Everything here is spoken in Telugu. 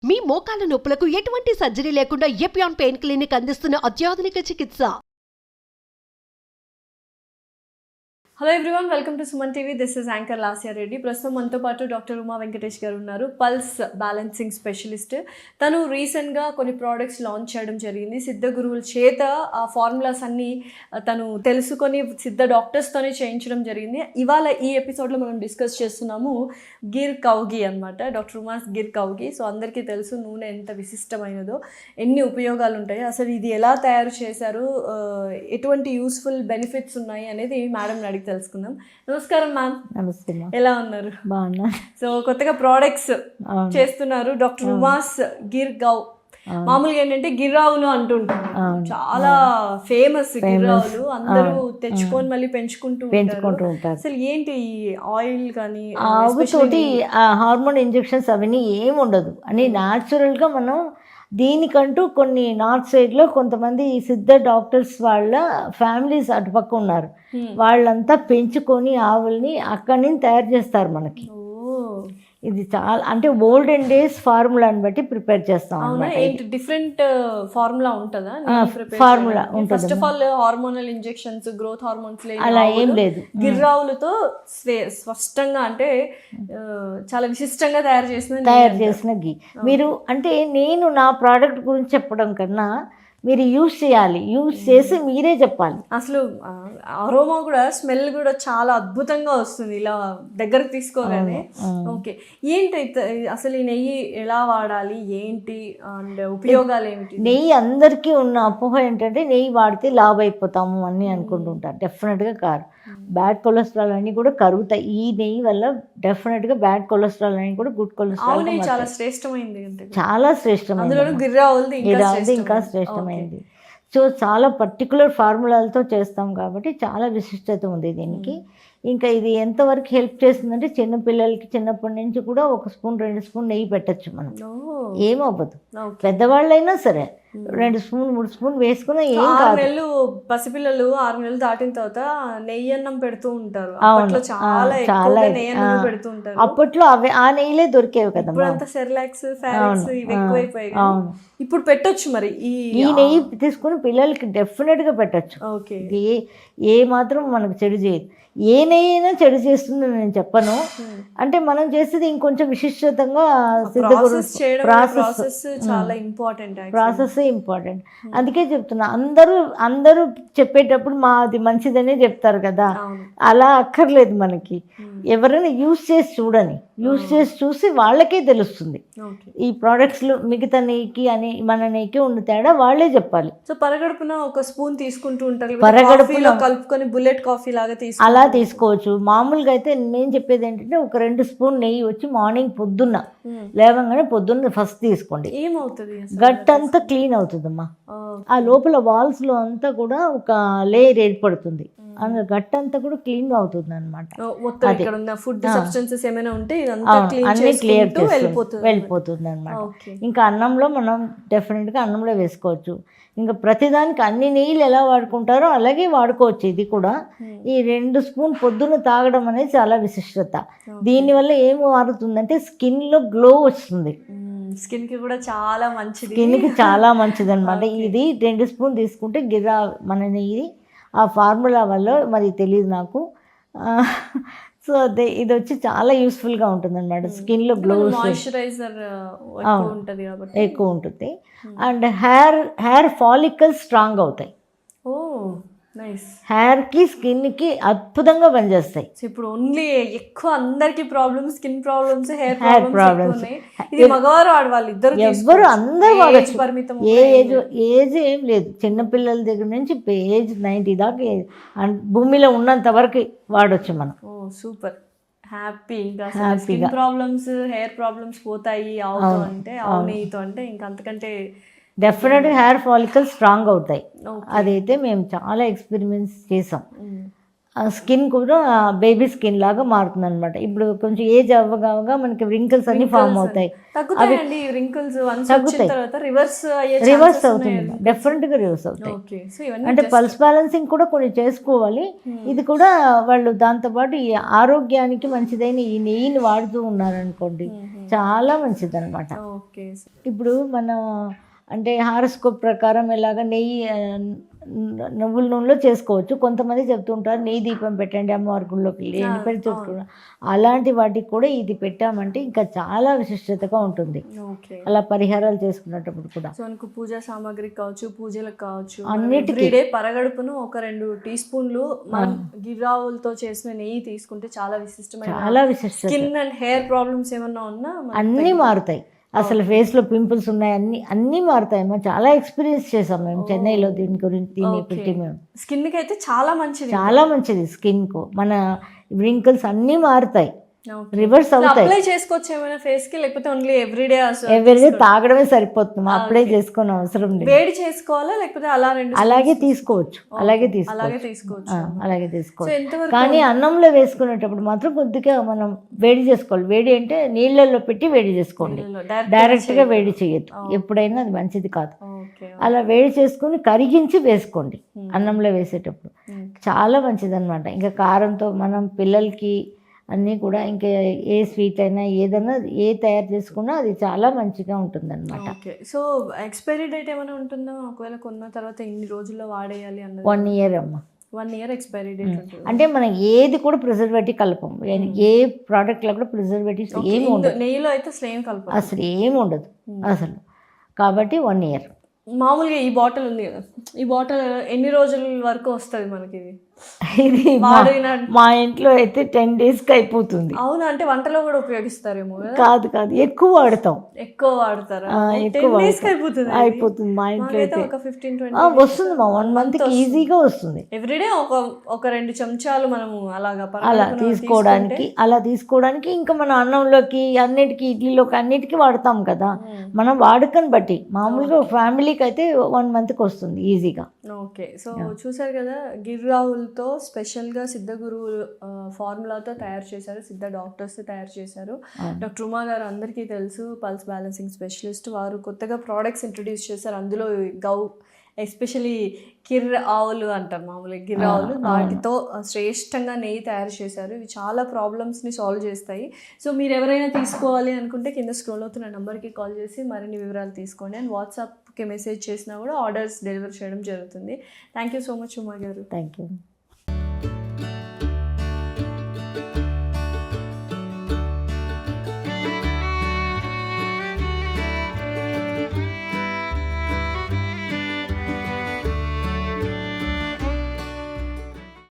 మీ మోకాల నొప్పులకు ఎటువంటి సర్జరీ లేకుండా ఎపియాన్ పెయిన్ క్లినిక్ అందిస్తున్న అత్యాధునిక చికిత్స. Hello everyone, welcome to Suman TV. This is anchor Lasya Reddy. ప్రస్తుతం మనతో పాటు డాక్టర్ ఉమా వెంకటేష్ గారు ఉన్నారు, పల్స్ బ్యాలెన్సింగ్ స్పెషలిస్ట్. తను రీసెంట్గా కొన్ని ప్రోడక్ట్స్ లాంచ్ చేయడం జరిగింది. సిద్ధ గురువుల చేత ఆ ఫార్ములాస్ అన్నీ తను తెలుసుకొని సిద్ధ డాక్టర్స్తోనే చేయించడం జరిగింది. ఇవాళ ఈ ఎపిసోడ్లో మనం డిస్కస్ చేస్తున్నాము గిర్ కౌగి అనమాట, డాక్టర్ ఉమాస్ గిర్ కౌగి. సో అందరికీ తెలుసు నూనె ఎంత విశిష్టమైనదో, ఎన్ని ఉపయోగాలు ఉంటాయి, అసలు ఇది ఎలా తయారు చేశారు, ఎటువంటి యూస్ఫుల్ బెనిఫిట్స్ ఉన్నాయి అనేది మేడం అడిగి తెలుసుకుందాం. నమస్కారం మ్యామ్. నమస్తే. ఎలా ఉన్నారు? బాగున్నా. సో కొత్తగా ప్రోడక్ట్స్ చేస్తున్నారు, డాక్టర్ ఉమాస్ గిర్ గౌ. మామూలుగా ఏంటంటే గిర్రావులు అంటుంటారు, చాలా ఫేమస్ గిర్రావులు. అందరూ తెచ్చుకొని మళ్ళీ పెంచుకుంటూ ఉంటారు. అసలు ఏంటి ఈ ఆయిల్ కానీ ఆవుతోటి హార్మోన్ ఇంజెక్షన్స్ అవన్నీ ఏమి ఉండదు అని న్యాచురల్గా మనం దీనికంటూ కొన్ని నార్త్ సైడ్లో కొంతమంది సిద్ధ డాక్టర్స్ వాళ్ళ ఫ్యామిలీస్ అటుపక్క ఉన్నారు, వాళ్ళంతా పెంచుకొని ఆవుల్ని అక్కడి నుంచి తయారు చేస్తారు మనకి. ఇది చాలా అంటే ఓల్డెన్ డేస్ ఫార్ములాని బట్టి ప్రిపేర్ చేస్తాం. డిఫరెంట్ ఫార్ములా ఉంటుందా? ఫార్ములా ఉంటుంది. First of all hormonal injections, growth hormones అలా ఏం లేదు. గిర్రావులతో స్పష్టంగా అంటే చాలా విశిష్టంగా తయారు చేసిన గీ. మీరు అంటే నేను నా ప్రోడక్ట్ గురించి చెప్పడం కన్నా మీరు యూజ్ చేయాలి, యూజ్ చేసి మీరే చెప్పాలి. అసలు అరోమా కూడా, స్మెల్ కూడా చాలా అద్భుతంగా వస్తుంది ఇలా దగ్గరకు తీసుకోగానే. ఓకే, ఏంటి అసలు ఈ నెయ్యి ఎలా వాడాలి, ఏంటి అండ్ ఉపయోగాలు ఏమిటి? నెయ్యి అందరికీ ఉన్న అపోహ ఏంటంటే నెయ్యి వాడితే లావ్ అయిపోతాము అని అనుకుంటుంటారు. డెఫినెట్గా కాదు. బ్యాడ్ కొలెస్ట్రాల్ అన్నీ కూడా కరుగుతాయి ఈ నెయ్యి వల్ల. డెఫినెట్గా బ్యాడ్ కొలెస్ట్రాల్ అని కూడా గుడ్ కొలెస్ట్రాల్ చాలా శ్రేష్టమైంది, చాలా శ్రేష్టమైనది, ఇంకా శ్రేష్టమైనది. సో చాలా పర్టికులర్ ఫార్ములాలతో చేస్తాం కాబట్టి చాలా విశిష్టత ఉంది దీనికి. ఇంకా ఇది ఎంతవరకు హెల్ప్ చేస్తుందంటే చిన్నపిల్లలకి చిన్నప్పటి నుంచి కూడా 1 స్పూన్ 2 స్పూన్ నెయ్యి పెట్టచ్చు మనం, ఏమవ్వదు. పెద్దవాళ్ళైనా సరే 2 స్పూన్ 3 స్పూన్ వేసుకున్నా ఏం కాదు. పసిపిల్లలు 6 నెలలు దాటిన తర్వాత నెయ్యి అన్నం పెడుతూ ఉంటారు. అప్పట్లో అవి ఆ నెయ్యిలే దొరికేవి కదా. సెర్లాక్స్, ఫారెక్స్ ఇవి ఎక్కువైపోయాయి. ఇప్పుడు పెట్టొచ్చు మరి ఈ నెయ్యి తీసుకుని పిల్లలకి డెఫినెట్గా పెట్టచ్చు. ఏ మాత్రం మనకు చెడు చేయదు. ఏ నెయ్యి అయినా చెడు చేస్తుంది నేను చెప్పను. అంటే మనం చేసేది ఇంకొంచెం విశిష్టంగా ప్రాసెస్ చాలా ఇంపార్టెంట్. అందుకే చెప్తున్నా, అందరూ చెప్పేటప్పుడు అది మంచిదనే చెప్తారు కదా, అలా అక్కర్లేదు మనకి. ఎవరైనా యూజ్ చేసి చూడని, యూజ్ చేసి చూసి వాళ్ళకే తెలుస్తుంది ఈ ప్రోడక్ట్స్లో మిగతా నెయ్యికి అని మన నెయ్యికి ఉన్న తేడా వాళ్ళే చెప్పాలి. సో పరగడుపున 1 స్పూన్ తీసుకుంటూ ఉంటారు, పరగడుపులో కలుపుకొని బుల్లెట్ కాఫీ లాగా అలా తీసుకోవచ్చు. మామూలుగా అయితే నేను చెప్పేది ఏంటంటే 1-2 స్పూన్ నెయ్యి వచ్చి మార్నింగ్ పొద్దున్న లేవగానే పొద్దున్న ఫస్ట్ తీసుకోండి. ఏమవుతుంది? గట్ అంతా క్లీన్ అవుతుందమ్మా. ఆ లోపల వాల్స్లో అంతా కూడా ఒక లేయర్ ఏర్పడుతుంది, అందులో గట్ అంతా కూడా క్లీన్ అవుతుంది అనమాట. అన్ని క్లియర్ వెళ్ళిపోతుంది అనమాట. ఇంకా అన్నంలో మనం డెఫినెట్గా అన్నంలో వేసుకోవచ్చు. ఇంకా ప్రతిదానికి అన్ని నెయ్యిలు ఎలా వాడుకుంటారో అలాగే వాడుకోవచ్చు. ఇది కూడా ఈ 2 స్పూన్ పొద్దున్న తాగడం అనేది చాలా విశిష్టత. దీనివల్ల ఏం మారుతుందంటే స్కిన్లో గ్లో వస్తుంది. స్కిన్కి కూడా చాలా మంచిది, స్కిన్కి చాలా మంచిది అనమాట. ఇది 2 స్పూన్ తీసుకుంటే గిర్రా మన నెయ్యి ఆ ఫార్ములా వల్ల మరి తెలియదు నాకు. సో ఇది వచ్చి చాలా యూస్ఫుల్గా ఉంటుంది అనమాట. స్కిన్లో గ్లో ఎక్కువ ఉంటుంది. అండ్ హెయిర్ ఫాలికల్స్ స్ట్రాంగ్ అవుతాయి. హెయిర్కి స్కిన్కి అద్భుతంగా పనిచేస్తాయి. ఇప్పుడు ఓన్లీ ఎక్కువ అందరికి problems, skin problems, hair problems. ఇది మగవారు ఆడవాళ్ళు ఎవ్వరు అందరూ వాడచ్చు. ఏజ్ ఏం లేదు, చిన్నపిల్లల దగ్గర నుంచి ఏజ్ 90 దాకా భూమిలో ఉన్నంత వరకు వాడచ్చు మనం. Super, happy. ఇంకా స్కిన్ ప్రాబ్లమ్స్, హెయిర్ ప్రాబ్లమ్స్ పోతాయి ఆవుతో అంటే, ఆవు నెయ్యితో అంటే. ఇంకా అంతకంటే డెఫినెట్గా హెయిర్ ఫాలికల్స్ స్ట్రాంగ్ అవుతాయి. అదైతే మేము చాలా ఎక్స్పెరిమెంట్స్ చేసాం. స్కిన్ కూడా బేబీ స్కిన్ లాగా మారుతుంది అనమాట. ఇప్పుడు కొంచెం ఏజ్ అవ్వగా మనకి రింకిల్స్ అన్ని ఫామ్ అవుతాయి, తగ్గుతాయండి రింకిల్స్ వన్స్ వచ్చిన తగ్గుతాయి. తర్వాత రివర్స్ అయ్యే రివర్స్ chances అవుతుంది, ఉన్నాయా? డెఫినెట్గా రివర్స్ అవుతాయి. ఓకే సో ఇవన్నీ అంటే just- పల్స్ బ్యాలెన్సింగ్ కూడా కొన్ని చేసుకోవాలి. ఇది కూడా వాళ్ళు దాంతోపాటు ఈ ఆరోగ్యానికి మంచిదైన ఈ నెయ్యిని వాడుతూ ఉన్నారనుకోండి, చాలా మంచిది అనమాట. ఓకే ఇప్పుడు మనం అంటే హారోస్కోప్ ప్రకారం ఎలాగ నెయ్యి నువ్వుల నూనెలో చేసుకోవచ్చు. కొంతమంది చెప్తుంటారు నెయ్యి దీపం పెట్టండి అమ్మవారి గుళ్ళోకి వెళ్ళి అని పెట్టి చెప్తున్నారు. అలాంటి వాటికి కూడా ఇది పెట్టామంటే ఇంకా చాలా విశిష్టతగా ఉంటుంది. ఓకే అలా పరిహారాలు చేసుకునేటప్పుడు కూడా సో మనకు పూజా సామాగ్రికి కావచ్చు, పూజలకు కావచ్చు, అన్నిటికీ. ఎవ్రీడే పరగడుపును ఒక 2 టీ స్పూన్లు మనం గిర్రావులతో చేసిన నెయ్యి తీసుకుంటే చాలా విశిష్టమైన చాలా విశిష్టత, స్కిన్ అండ్ హెయిర్ ప్రాబ్లమ్స్ ఏమన్నా ఉన్నా మనకు అన్నీ మారుతాయి. అసలు ఫేస్లో పింపుల్స్ ఉన్నాయి, అన్నీ మారుతాయి. మేము చాలా ఎక్స్పీరియన్స్ చేసాం మేము చెన్నైలో దీని గురించి, దీన్ని పెట్టి మేము. స్కిన్ కి అయితే చాలా మంచిది. చాలా మంచిది స్కిన్కు, మన రింకిల్స్ అన్నీ మారుతాయి, రివర్స్ అవుతాయి. అప్లై చేసుకోవచ్చు ఏమైనా ఫేస్ కి, లేకపోతే ఓన్లీ ఎవ్రీడే ఎవరిడే తాగడమే సరిపోతుంది, అప్లై చేసుకునే అవసరం లేదు. వేడి చేసుకోవాలా లేకపోతే అలా రెండు అలాగే తీసుకోవచ్చు, అలాగే అలాగే తీసుకోవచ్చు, తీసుకోవచ్చు. అలాగే సో తీసుకోవచ్చు. ఎంతవరకు కానీ అన్నంలో వేసుకునేటప్పుడు మాత్రం కొద్దిగా మనం వేడి చేసుకోవాలి. వేడి అంటే నీళ్ళల్లో పెట్టి వేడి చేసుకోండి, డైరెక్ట్గా వేడి చేయొద్దు, ఎప్పుడైనా అది మంచిది కాదు. ఓకే అలా వేడి చేసుకుని కరిగించి వేసుకోండి అన్నంలో వేసేటప్పుడు, చాలా మంచిది అనమాట. ఇంకా కారంతో మనం పిల్లలకి అన్నీ కూడా ఇంకా ఏ స్వీట్ అయినా ఏదైనా ఏ తయారు చేసుకున్నా అది చాలా మంచిగా ఉంటుందన్నమాట. ఓకే సో ఎక్స్పైరీ డేట్ ఏమైనా ఉంటుందా? ఒకవేళ కొన్న తర్వాత ఇన్ని రోజుల్లో వాడేయాలి అన్నది 1 ఇయర్ అమ్మ. 1 ఇయర్ ఎక్స్పైరీ డేట్ ఉంటుంది. అంటే మనం ఏది కూడా ప్రిజర్వేటివ్ కలపం, ఏ ప్రోడక్ట్లో కూడా ప్రిజర్వేటివ్స్ ఏమి ఉండదు, నెయ్యిలో అయితే స్లేమ్ కలప అసలు ఏమి ఉండదు అసలు. కాబట్టి 1 ఇయర్. మామూలుగా ఈ బాటిల్ ఉంది కదా, ఈ బాటిల్ ఎన్ని రోజుల వరకు వస్తుంది మనకి ఇది? ఇది మా ఇంట్లో అయితే 10 daysకి అయిపోతుంది. అవునా? అంటే వంటలో కూడా ఉపయోగిస్తారేమో కదా? కాదు ఎక్కువ వాడతాం, ఎక్కువ వాడతారా? ఎక్కువ 10 days కి అయిపోతుంది. అయిపోతుంది మా ఇంట్లో అయితే. ఒక 15-20 వస్తుంది మా 1 monthకి ఈజీగా వస్తుంది. ఎవ్రీడే ఒక 2 చెంచాలు మనము అలాగా అలా తీసుకోవడానికి ఇంకా మన అన్నంలోకి అన్నిటికీ, ఇడ్లీలోకి అన్నిటికీ వాడతాం కదా, మనం వాడుకని బట్టి. మామూలుగా ఫ్యామిలీకి అయితే 1 monthకి వస్తుంది ఈజీగా. ఓకే సో చూసారు కదా, గిర్రావులతో స్పెషల్గా సిద్ధ గురువు ఫార్ములాతో తయారు చేశారు, సిద్ధ డాక్టర్స్ తయారు చేశారు. డాక్టర్ ఉమా గారు అందరికీ తెలుసు, పల్స్ బ్యాలెన్సింగ్ స్పెషలిస్ట్. వారు కొత్తగా ప్రోడక్ట్స్ ఇంట్రడ్యూస్ చేశారు. అందులో ఎస్పెషలీ ఆవులు అంటారు, మామూలుగా గిర్రావులు, వాటితో శ్రేష్టంగా నెయ్యి తయారు చేశారు. ఇవి చాలా ప్రాబ్లమ్స్ని సాల్వ్ చేస్తాయి. సో మీరు ఎవరైనా తీసుకోవాలి అనుకుంటే కింద స్క్రోల్ అవుతున్న నెంబర్కి కాల్ చేసి మరిన్ని వివరాలు తీసుకోండి. అండ్ వాట్సాప్కి మెసేజ్ చేసినా కూడా ఆర్డర్స్ డెలివర్ చేయడం జరుగుతుంది. Thank you so much Uma గారు. Thank you.